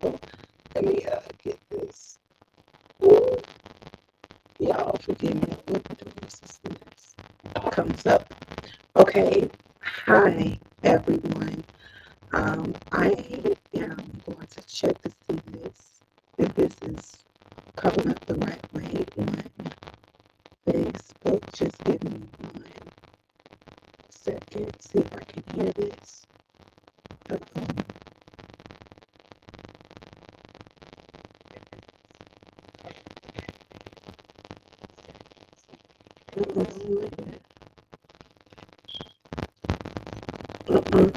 So let me get this. Ooh, y'all forgive me. What I'm doing this comes up. Okay. Hi, everyone. I am going to check to see if this is coming up the right way on Facebook. Just give me 1 second. See if I can hear this.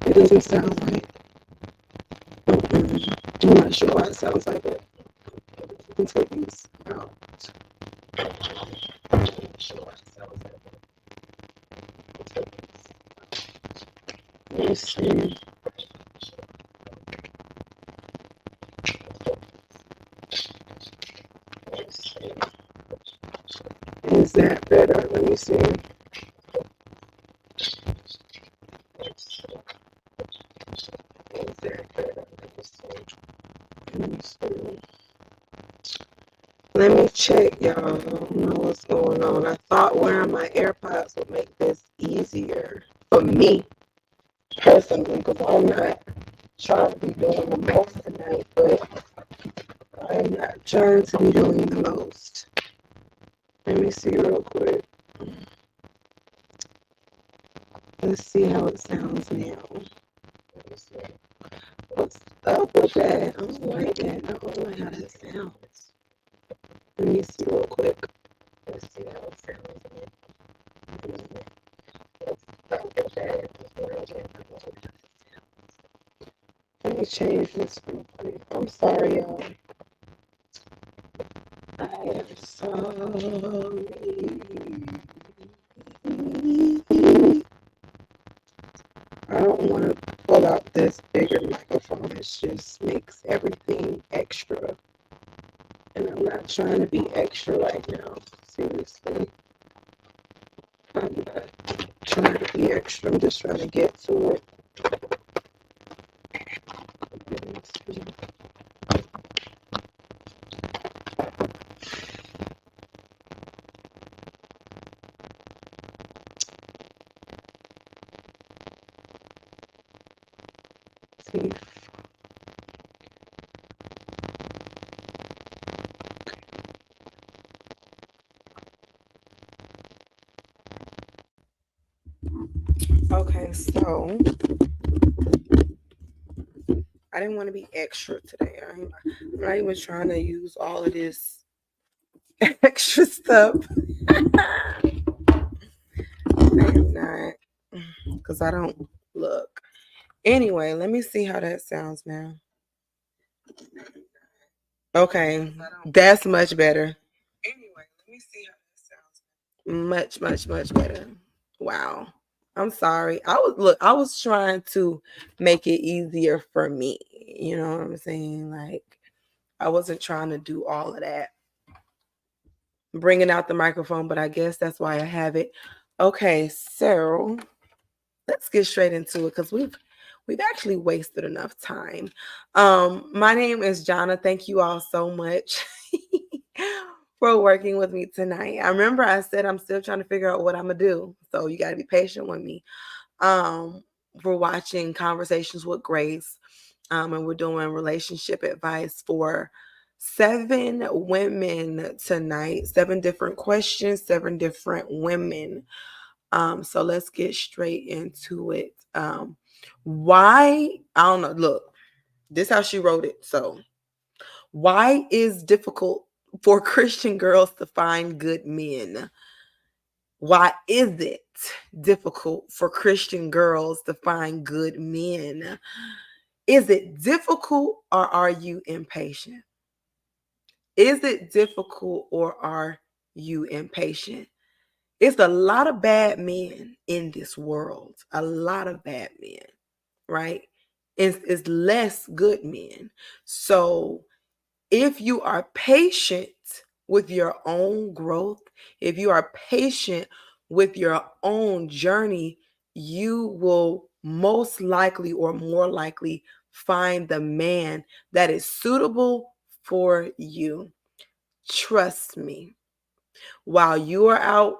It doesn't sound right. I'm not sure why it sounds like it. Let me take these out. Let me see. Is that better? Let me see. Let me check, y'all. I don't know what's going on. I thought wearing my AirPods would make this easier for me personally, because I'm not trying to be doing the most tonight, but I'm not trying to be doing the most. Let me see real quick. Let's see how it sounds now. What's up with that? I don't like that. I don't like how that sounds. Let me see real quick. Let's see how it sounds. Let me change this real quick. I'm sorry, y'all. I am sorry. I don't want to pull out this bigger microphone. It just makes everything extra. And I'm not trying to be extra right now. Seriously. I'm not trying to be extra. I'm just trying to get to it. See. Okay, so I didn't want to be extra today. I'm not even trying to use all of this extra stuff. I am not, because I don't look. Anyway, let me see how that sounds now. Okay, that's much better. Anyway, let me see how that sounds. Much, much, much better. Wow. I'm sorry. I was trying to make it easier for me. You know what I'm saying? Like, I wasn't trying to do all of that. Bringing out the microphone, but I guess that's why I have it. Okay, so let's get straight into it, because we've actually wasted enough time. My name is Jonna. Thank you all so much for working with me tonight. I remember I said I'm still trying to figure out what I'm gonna do, so you got to be patient with me. We're watching Conversations with Grace, and we're doing relationship advice for 7 women tonight. 7 different questions, 7 different women. So let's get straight into it. Why? I don't know. Look, this is how she wrote it. So, why is difficult for Christian girls to find good men? Why is it difficult for Christian girls to find good men? Is it difficult, or are you impatient? Is it difficult, or are you impatient? It's a lot of bad men in this world. A lot of bad men, right? It's less good men. So if you are patient with your own growth, if you are patient with your own journey, you will most likely or more likely find the man that is suitable for you. Trust me. While you are out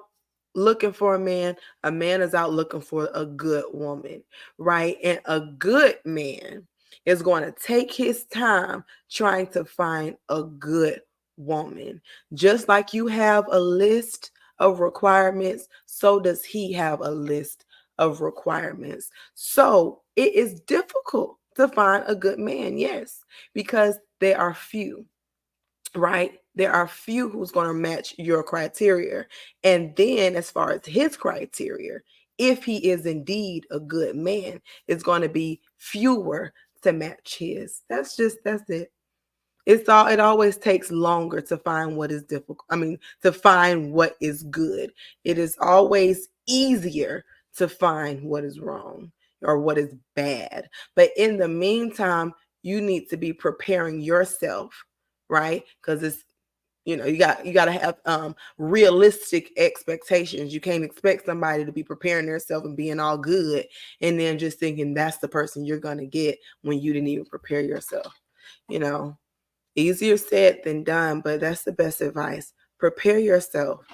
looking for a man is out looking for a good woman, right? And a good man is going to take his time trying to find a good woman. Just like you have a list of requirements, so does he have a list of requirements. So it is difficult to find a good man, yes, because there are few, right? There are few who's going to match your criteria. And then, as far as his criteria, if he is indeed a good man, it's going to be fewer to match his. That's it. It always takes longer to find what is difficult. I mean, to find what is good. It is always easier to find what is wrong or what is bad. But in the meantime, you need to be preparing yourself, right? Because it's, you got to have realistic expectations. You can't expect somebody to be preparing themselves and being all good and then just thinking that's the person you're going to get when you didn't even prepare yourself. you know Easier said than done, but that's the best advice. Prepare yourself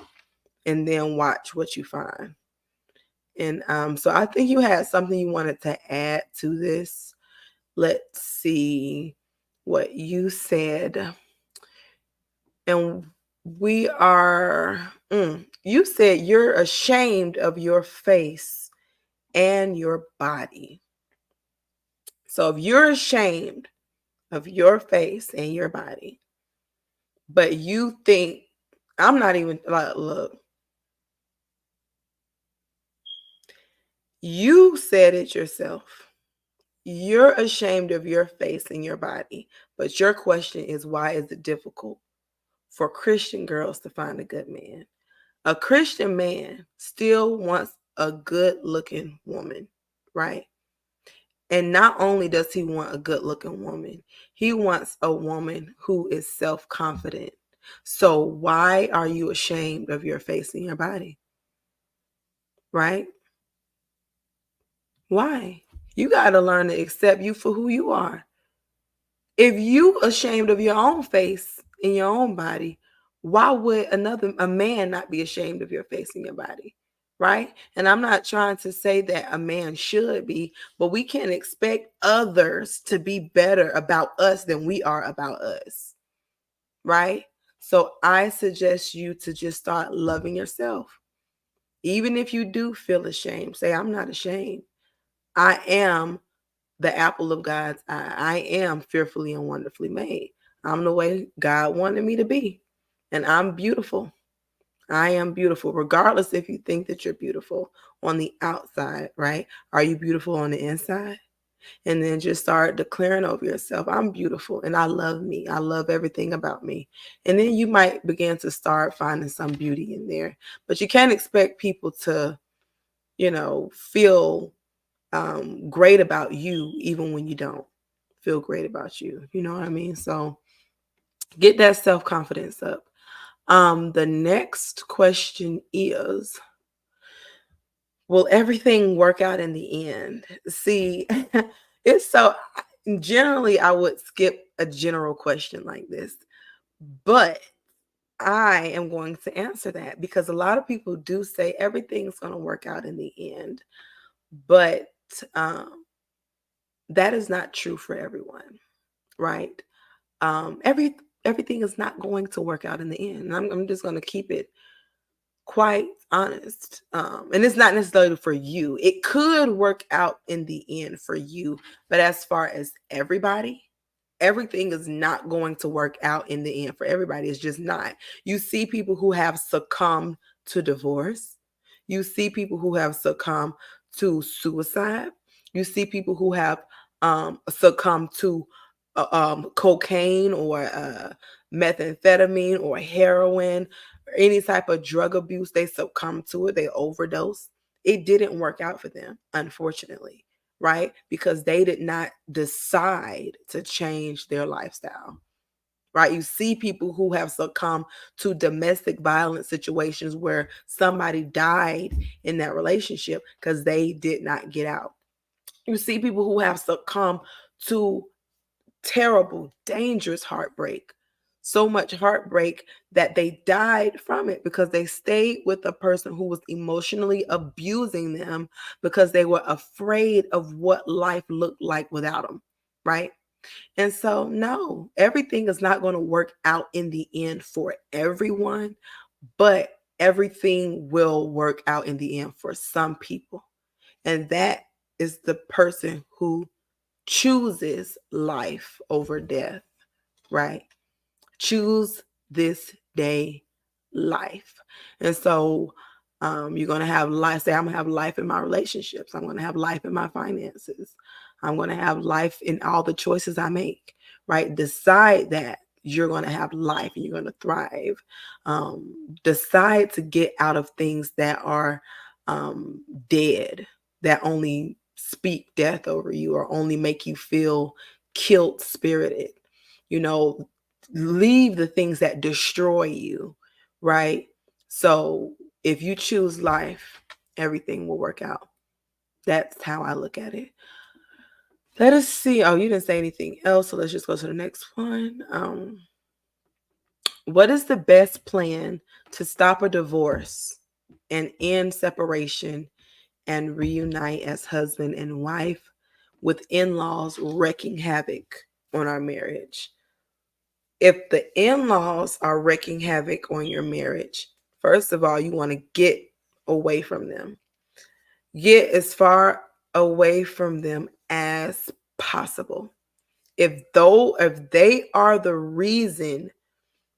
and then watch what you find. And so I think you had something you wanted to add to this. Let's see what you said. And you said you're ashamed of your face and your body. So if you're ashamed of your face and your body, but you think, I'm not even like, look, you said it yourself. You're ashamed of your face and your body, but your question is, why is it difficult for Christian girls to find a good man? A Christian man still wants a good looking woman, right? And not only does he want a good looking woman, he wants a woman who is self confident. So, why are you ashamed of your face and your body? Right? Why? You got to learn to accept you for who you are. If you ashamed of your own face and your own body, why would a man not be ashamed of your face and your body? Right? And I'm not trying to say that a man should be, but we can't expect others to be better about us than we are about us. Right? So I suggest you to just start loving yourself. Even if you do feel ashamed, say, I'm not ashamed. I am the apple of God's eye. I am fearfully and wonderfully made. I'm the way God wanted me to be. And I'm beautiful. I am beautiful, regardless if you think that you're beautiful on the outside, right? Are you beautiful on the inside? And then just start declaring over yourself, I'm beautiful and I love me. I love everything about me. And then you might begin to start finding some beauty in there. But you can't expect people to, feel great about you even when you don't feel great about you. You know what I mean? So get that self-confidence up. The next question is, will everything work out in the end? See, it's so generally I would skip a general question like this, but I am going to answer that because a lot of people do say everything's going to work out in the end, but that is not true for everyone, right? Everything is not going to work out in the end. And I'm just going to keep it quite honest. And it's not necessarily for you. It could work out in the end for you, but as far as everybody, everything is not going to work out in the end for everybody. It's just not. You see people who have succumbed to divorce. You see people who have succumbed to suicide. You see people who have succumbed to cocaine or methamphetamine or heroin or any type of drug abuse. They succumb to it. They overdose. It didn't work out for them, unfortunately, right? Because they did not decide to change their lifestyle, right? You see people who have succumbed to domestic violence situations where somebody died in that relationship because they did not get out. You see people who have succumbed to terrible, dangerous heartbreak. So much heartbreak that they died from it because they stayed with a person who was emotionally abusing them because they were afraid of what life looked like without them, right? And so, no, everything is not going to work out in the end for everyone, but everything will work out in the end for some people. And that is the person who chooses life over death, right? Choose this day life. And so you're going to have life. Say, I'm going to have life in my relationships. I'm going to have life in my finances. I'm going to have life in all the choices I make, right? Decide that you're going to have life and you're going to thrive. Decide to get out of things that are dead, that only speak death over you or only make you feel killed spirited. You know, leave the things that destroy you, right? So if you choose life, everything will work out. That's how I look at it. Let us see. Oh, you didn't say anything else, so let's just go to the next one. What is the best plan to stop a divorce and end separation and reunite as husband and wife with in-laws wreaking havoc on our marriage? If the in-laws are wreaking havoc on your marriage, first of all, you want to get away from them. Get as far away from them as possible. If they are the reason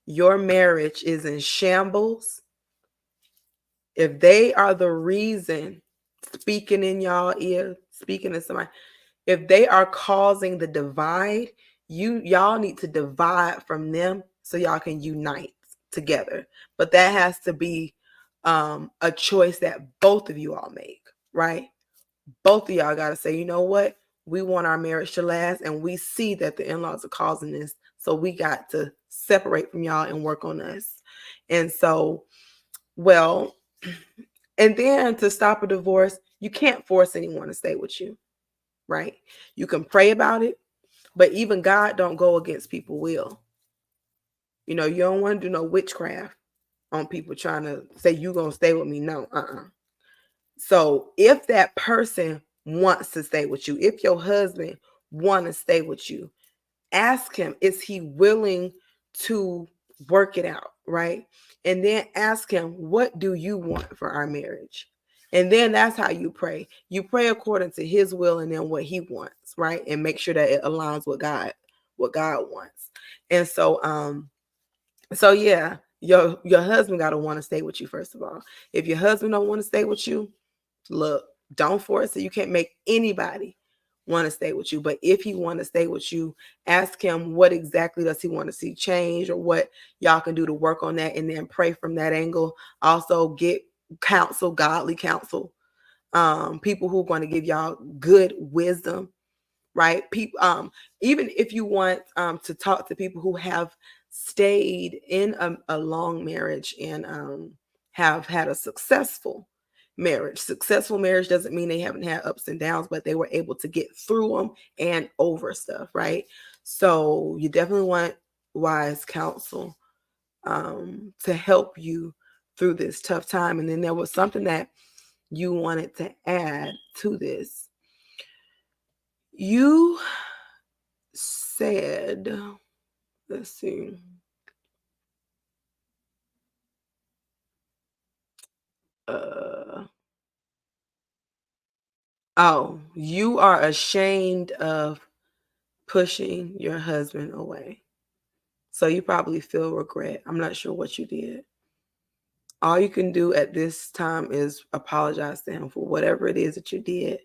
your marriage is in shambles, if they are the reason speaking in y'all ear, speaking to somebody, if they are causing the divide, y'all need to divide from them so y'all can unite together. But that has to be a choice that both of you all make, right? Both of y'all got to say, you know what? We want our marriage to last, and we see that the in-laws are causing this, so we got to separate from y'all and work on us. And so, well, and then to stop a divorce, you can't force anyone to stay with you, right? You can pray about it, but even God don't go against people's will. You know, you don't want to do no witchcraft on people trying to say you gonna stay with me. No, So if that person wants to stay with you, if your husband want to stay with you, ask him, is he willing to work it out, right? And then ask him, what do you want for our marriage? And then that's how you pray. You pray according to his will and then what he wants, right? And make sure that it aligns with what God wants. And so yeah, your husband got to want to stay with you first of all. If your husband don't want to stay with you, look, don't force it. You can't make anybody want to stay with you. But if he want to stay with you, ask him what exactly does he want to see change or what y'all can do to work on that, and then pray from that angle. Also get counsel, godly counsel. People who are going to give y'all good wisdom, right? People, even if you want to talk to people who have stayed in a long marriage and have had a successful marriage. Successful marriage doesn't mean they haven't had ups and downs, but they were able to get through them and over stuff, right? So you definitely want wise counsel to help you through this tough time. And then there was something that you wanted to add to this. You said, let's see. Uh, oh, you are ashamed of pushing your husband away. So you probably feel regret. I'm not sure what you did. All you can do at this time is apologize to him for whatever it is that you did.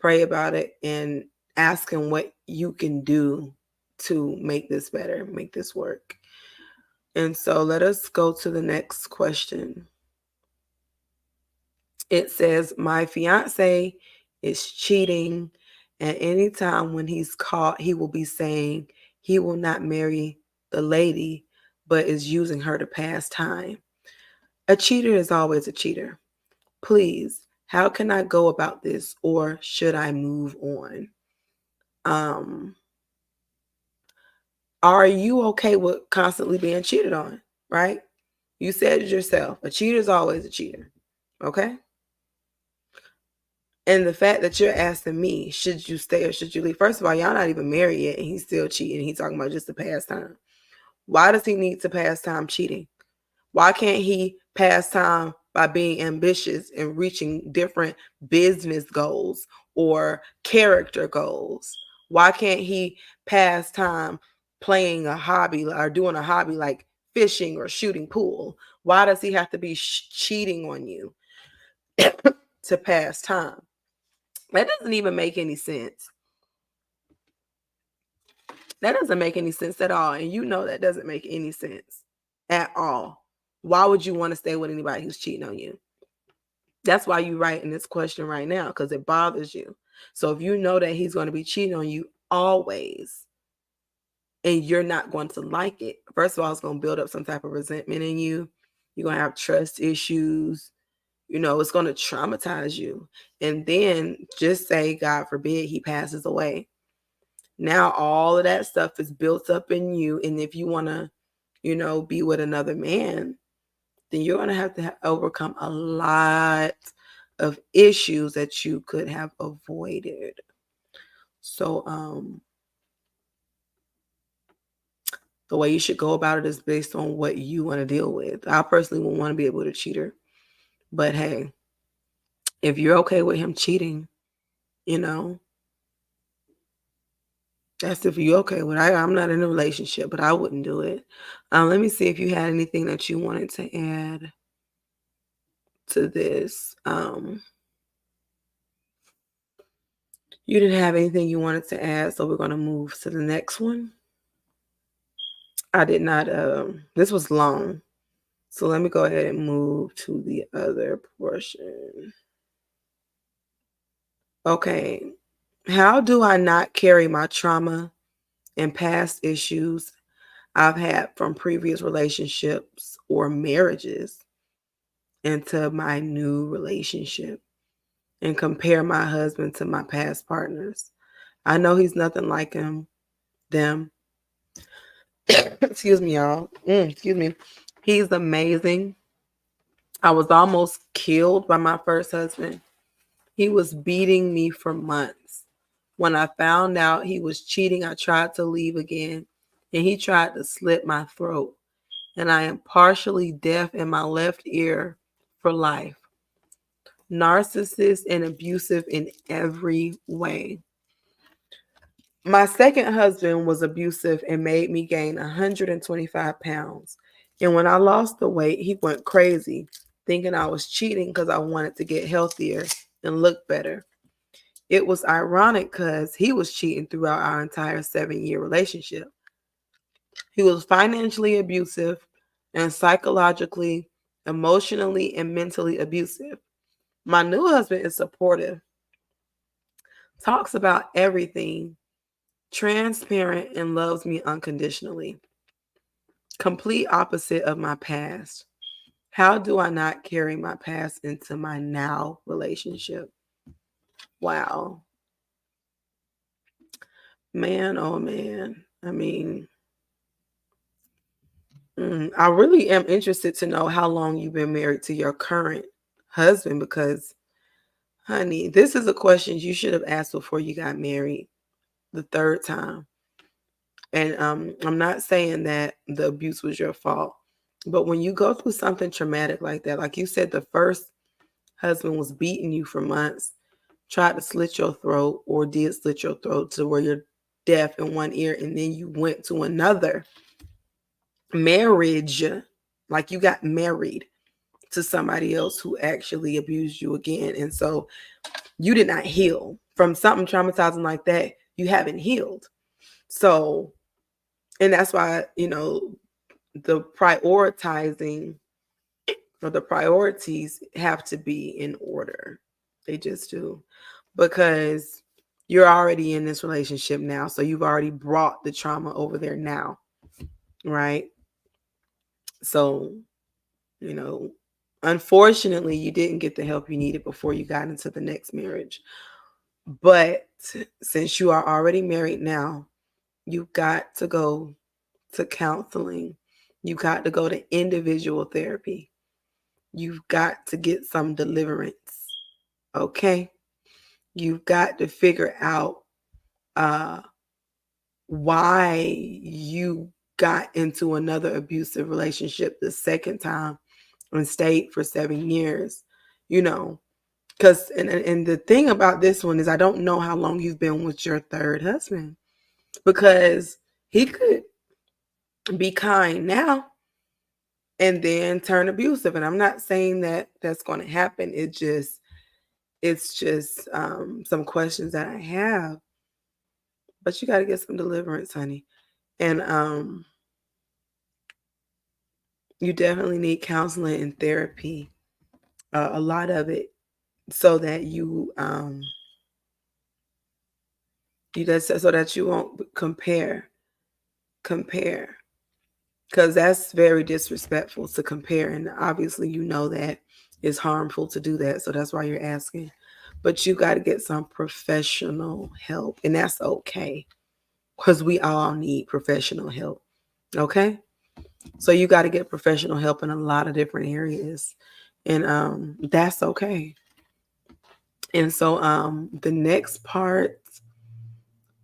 Pray about it and ask him what you can do to make this better, make this work. And so let us go to the next question. It says, my fiance is cheating, and anytime when he's caught, he will be saying he will not marry the lady, but is using her to pass time. A cheater is always a cheater. Please, how can I go about this, or should I move on? Are you okay with constantly being cheated on? Right? You said it yourself. A cheater is always a cheater. Okay? And the fact that you're asking me, should you stay or should you leave? First of all, y'all not even married yet, and he's still cheating. He's talking about just to pass time. Why does he need to pass time cheating? Why can't he pass time by being ambitious and reaching different business goals or character goals? Why can't he pass time playing a hobby or doing a hobby like fishing or shooting pool? Why does he have to be cheating on you to pass time? That doesn't even make any sense. That doesn't make any sense at all. And you know that doesn't make any sense at all. Why would you want to stay with anybody who's cheating on you? That's why you writing this question right now, because it bothers you. So if you know that he's going to be cheating on you always, and you're not going to like it, first of all, it's going to build up some type of resentment in you. You're going to have trust issues. It's going to traumatize you. And then just say, God forbid, he passes away. Now all of that stuff is built up in you. And if you want to, be with another man, then you're going to have overcome a lot of issues that you could have avoided. So, the way you should go about it is based on what you want to deal with. I personally would want to be able to cheat her. But hey, if you're okay with him cheating, that's if you're okay with it. I'm not in a relationship, but I wouldn't do it. Let me see if you had anything that you wanted to add to this. You didn't have anything you wanted to add, so we're going to move to the next one. I did not. This was long, so let me go ahead and move to the other portion. Okay. How do I not carry my trauma and past issues I've had from previous relationships or marriages into my new relationship and compare my husband to my past partners? I know he's nothing like them. Excuse me, y'all. Excuse me. He's amazing. I was almost killed by my first husband. He was beating me for months. When I found out he was cheating, I tried to leave again, and he tried to slit my throat. And I am partially deaf in my left ear for life. Narcissist and abusive in every way. My second husband was abusive and made me gain 125 pounds. And when I lost the weight, he went crazy, thinking I was cheating because I wanted to get healthier and look better. It was ironic because he was cheating throughout our entire 7-year relationship. He was financially abusive and psychologically, emotionally, and mentally abusive. My new husband is supportive, talks about everything, transparent, and loves me unconditionally. Complete opposite of my past. How do I not carry my past into my now relationship? Wow. Man, oh man. I mean, I really am interested to know how long you've been married to your current husband because, honey, this is a question you should have asked before you got married the third time. And I'm not saying that the abuse was your fault, but when you go through something traumatic like that, like you said, the first husband was beating you for months, tried to slit your throat or did slit your throat to where you're deaf in one ear, and then you went to another marriage, like you got married to somebody else who actually abused you again. And so you did not heal from something traumatizing like that. You haven't healed. So, and that's why, the prioritizing or the priorities have to be in order. They just do. Because you're already in this relationship now. So you've already brought the trauma over there now. Right. So, unfortunately, you didn't get the help you needed before you got into the next marriage. But since you are already married now, you've got to go to counseling. You've got to go to individual therapy. You've got to get some deliverance. Okay? You've got to figure out uh, why you got into another abusive relationship the second time and stayed for 7 years. You know, because and the thing about this one is I don't know how long you've been with your third husband, because he could be kind now and then turn abusive. And I'm not saying that that's going to happen. It's just some questions that I have. But you got to get some deliverance, honey. And you definitely need counseling and therapy, a lot of it, so that so that you won't compare, because that's very disrespectful to compare, and obviously you know that it's harmful to do that, so that's why you're asking. But you got to get some professional help, and that's okay, because we all need professional help. Okay, so you got to get professional help in a lot of different areas, and that's okay. And so the next part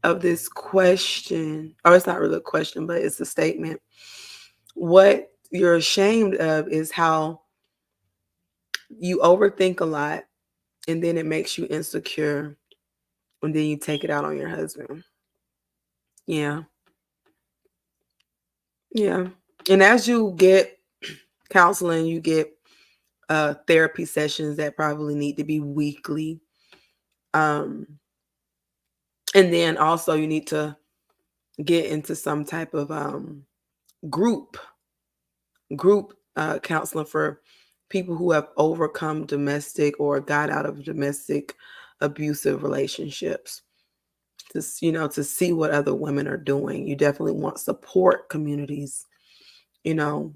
of this question, or it's not really a question, but it's a statement. What you're ashamed of is how you overthink a lot, and then it makes you insecure, and then you take it out on your husband. Yeah. Yeah. And as you get counseling, you get therapy sessions that probably need to be weekly. Um, and then also you need to get into some type of group counseling for people who have overcome domestic or got out of domestic abusive relationships, to see what other women are doing. You definitely want support communities, you know,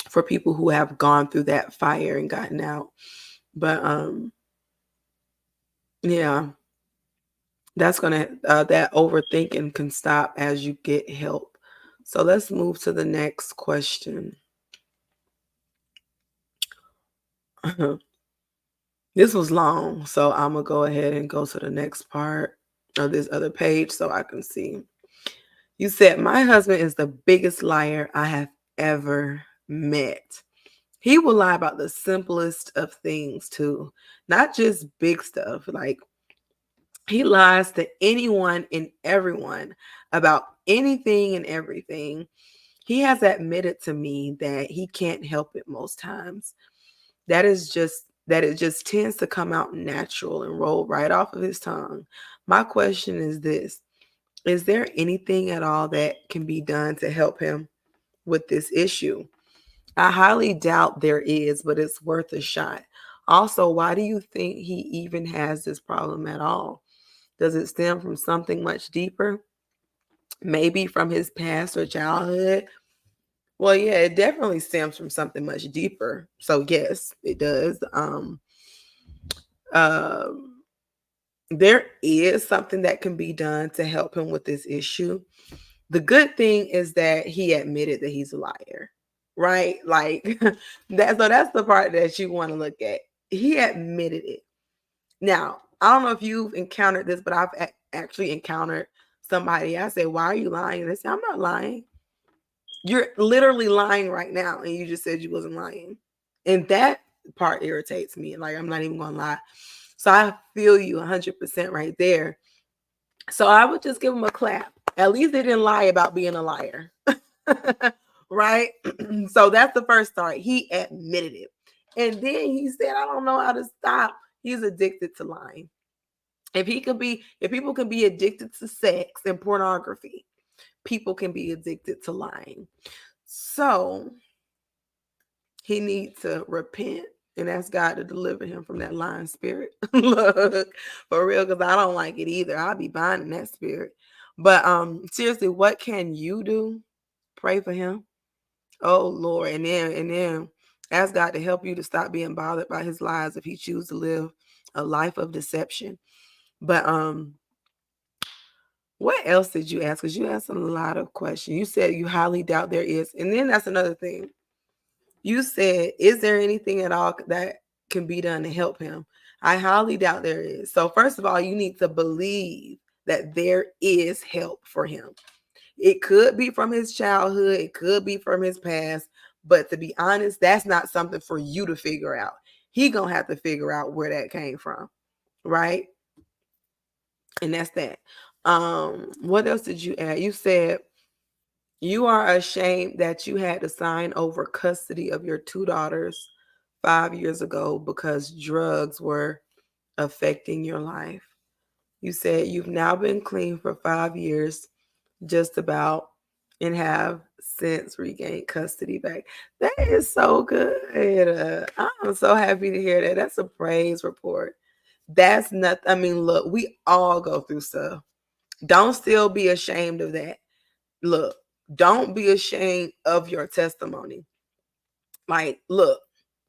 for people who have gone through that fire and gotten out. But yeah, that's gonna that overthinking can stop as you get help. So let's move to the next question. This was long, so I'm gonna go ahead and go to the next part of this other page so I can see. You said, my husband is the biggest liar I have ever met. He will lie about the simplest of things too, not just big stuff. Like, he lies to anyone and everyone about anything and everything. He has admitted to me that he can't help it most times. That it just tends to come out natural and roll right off of his tongue. My question is this: is there anything at all that can be done to help him with this issue? I highly doubt there is, but it's worth a shot. Also, why do you think he even has this problem at all? Does it stem from something much deeper? Maybe from his past or childhood? Well, yeah, it definitely stems from something much deeper. So yes, it does. Um, there is something that can be done to help him with this issue. The good thing is that he admitted that he's a liar, right? Like that's the part that you want to look at. He admitted it. Now, I don't know if you've encountered this, but I've actually encountered somebody. I say, "Why are you lying?" And they say, "I'm not lying." You're literally lying right now, and you just said you wasn't lying. And that part irritates me. Like, I'm not even gonna lie. So I feel you 100% right there. So I would just give him a clap. At least they didn't lie about being a liar. Right? So that's the first start. He admitted it. And then he said, I don't know how to stop. He's addicted to lying. If people can be addicted to sex and pornography, people can be addicted to lying. So he needs to repent and ask God to deliver him from that lying spirit. Look, for real, because I don't like it either. I'll be binding that spirit. But seriously, what can you do? Pray for him. Oh Lord. And then ask God to help you to stop being bothered by his lies if he chooses to live a life of deception. But what else did you ask? Because you asked a lot of questions. You said you highly doubt there is. And then that's another thing. You said, is there anything at all that can be done to help him? I highly doubt there is. So first of all, you need to believe that there is help for him. It could be from his childhood. It could be from his past. But to be honest, that's not something for you to figure out. He gonna have to figure out where that came from, right? And that's that. What else did you add? You said you are ashamed that you had to sign over custody of your two daughters 5 years ago because drugs were affecting your life. You said you've now been clean for 5 years, just about, and have since regained custody back. That is so good. I'm so happy to hear that. That's a praise report. That's nothing. I mean, look, we all go through stuff. Don't still be ashamed of that. Look, don't be ashamed of your testimony. Like, look,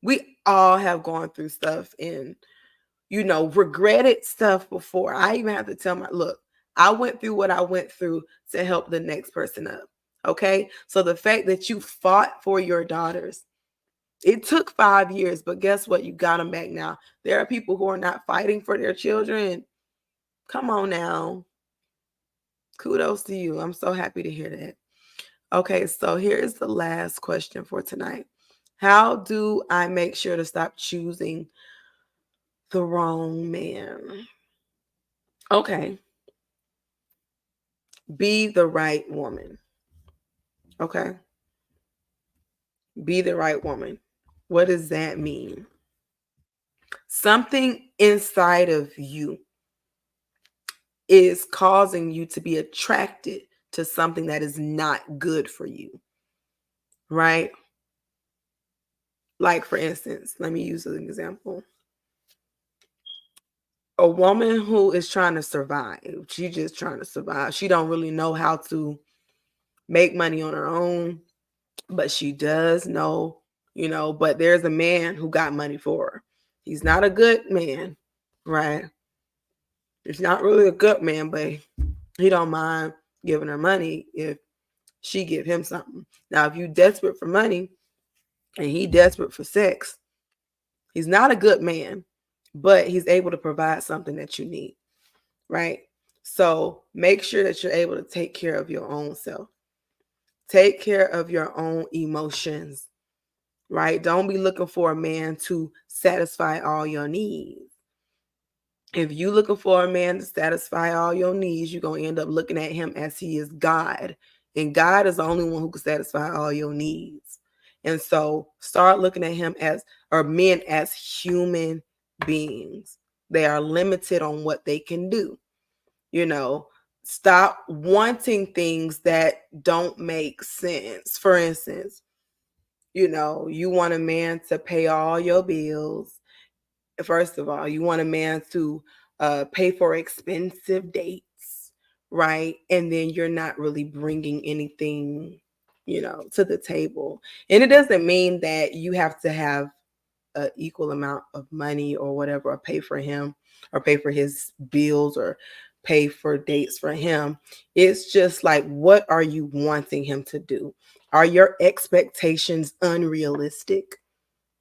we all have gone through stuff and, regretted stuff before. I even have to tell look, I went through what I went through to help the next person up. Okay. So the fact that you fought for your daughters, it took 5 years, but guess what? You got them back now. There are people who are not fighting for their children. Come on now. Kudos to you. I'm so happy to hear that. Okay, so here is the last question for tonight. How do I make sure to stop choosing the wrong man? Okay. Be the right woman. Okay. Be the right woman. What does that mean? Something inside of you is causing you to be attracted to something that is not good for you. Right? Like, for instance, let me use an example. A woman who is trying to survive. She's just trying to survive. She don't really know how to make money on her own, but she does know, but there's a man who got money for her. He's not a good man, right? He's not really a good man, but he don't mind giving her money if she give him something. Now, if you desperate for money and he desperate for sex, he's not a good man, but he's able to provide something that you need. Right? So make sure that you're able to take care of your own self. Take care of your own emotions, right? Don't be looking for a man to satisfy all your needs. If you're looking for a man to satisfy all your needs, you're going to end up looking at him as he is God. And God is the only one who can satisfy all your needs. And so start looking at him or men as human beings. They are limited on what they can do. Stop wanting things that don't make sense. For instance, you want a man to pay all your bills. First of all, you want a man to pay for expensive dates, right? And then you're not really bringing anything, to the table. And it doesn't mean that you have to have an equal amount of money or whatever, or pay for him, or pay for his bills, or pay for dates for him. It's just like, what are you wanting him to do? Are your expectations unrealistic?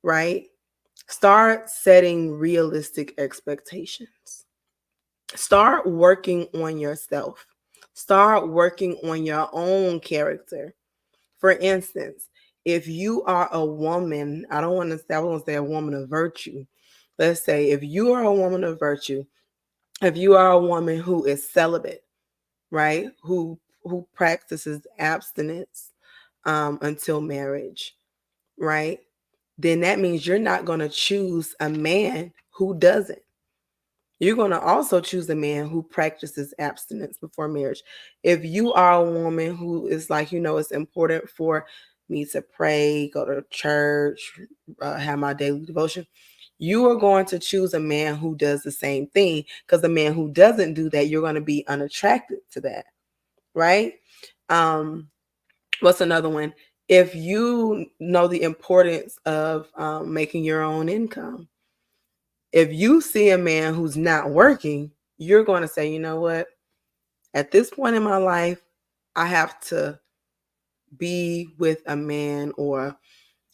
Right? Start setting realistic expectations. Start working on yourself. Start working on your own character. For instance, if you are a woman, I want to say a woman of virtue. Let's say if you are a woman of virtue, if you are a woman who is celibate, right? Who practices abstinence until marriage, right? Then that means you're not going to choose a man who doesn't. You're going to also choose a man who practices abstinence before marriage. If you are a woman who is like, it's important for me to pray, go to church, have my daily devotion, you are going to choose a man who does the same thing, because the man who doesn't do that, you're going to be unattracted to that, right? What's another one? If you know the importance of making your own income, if you see a man who's not working, you're going to say, you know what? At this point in my life, I have to be with a man or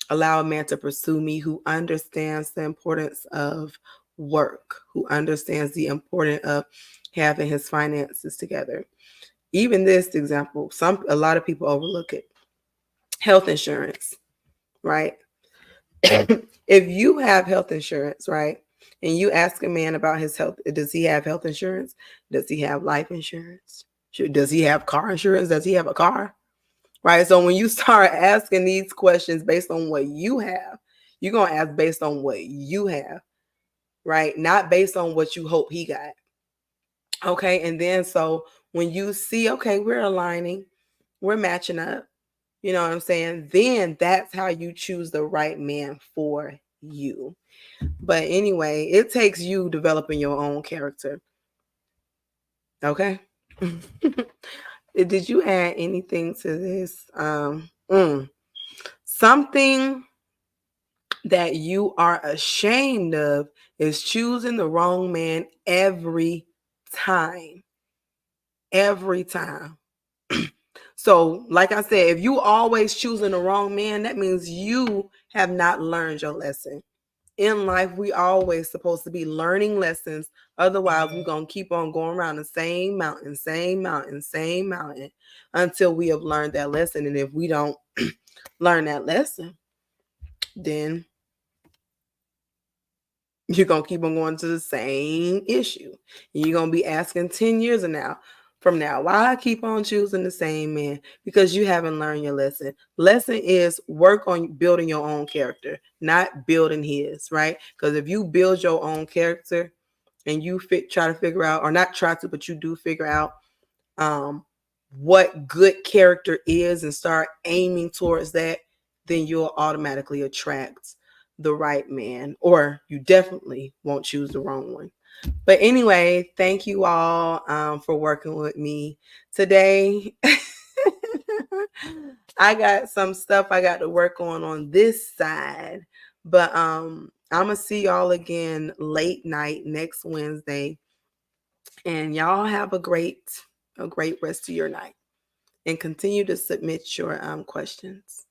allow a man to pursue me who understands the importance of work, who understands the importance of having his finances together. Even this example, a lot of people overlook it. Health insurance, right? If you have health insurance, right, and you ask a man about his health, does he have health insurance? Does he have life insurance? Does he have car insurance? Does he have a car? Right. So when you start asking these questions based on what you have, you're going to ask based on what you have, right? Not based on what you hope he got. Okay. And then so when you see, okay, we're aligning, we're matching up, you know what I'm saying? Then that's how you choose the right man for you. But anyway, it takes you developing your own character. Okay. Did you add anything to this? Something that you are ashamed of is choosing the wrong man every time. Every time. So, like I said, if you always choosing the wrong man, that means you have not learned your lesson. In life, we always supposed to be learning lessons. Otherwise, we're going to keep on going around the same mountain, same mountain, same mountain until we have learned that lesson. And if we don't learn that lesson, then you're going to keep on going to the same issue. You're going to be asking 10 years from now, why I keep on choosing the same man? Because you haven't learned your lesson. Lesson is work on building your own character, not building his, right? Because if you build your own character and you try to figure out, or not try to, but you do figure out what good character is and start aiming towards that, then you'll automatically attract the right man, or you definitely won't choose the wrong one. But anyway, thank you all for working with me today. I got some stuff I got to work on this side, but I'm gonna see y'all again late night next Wednesday, and y'all have a great rest of your night, and continue to submit your questions.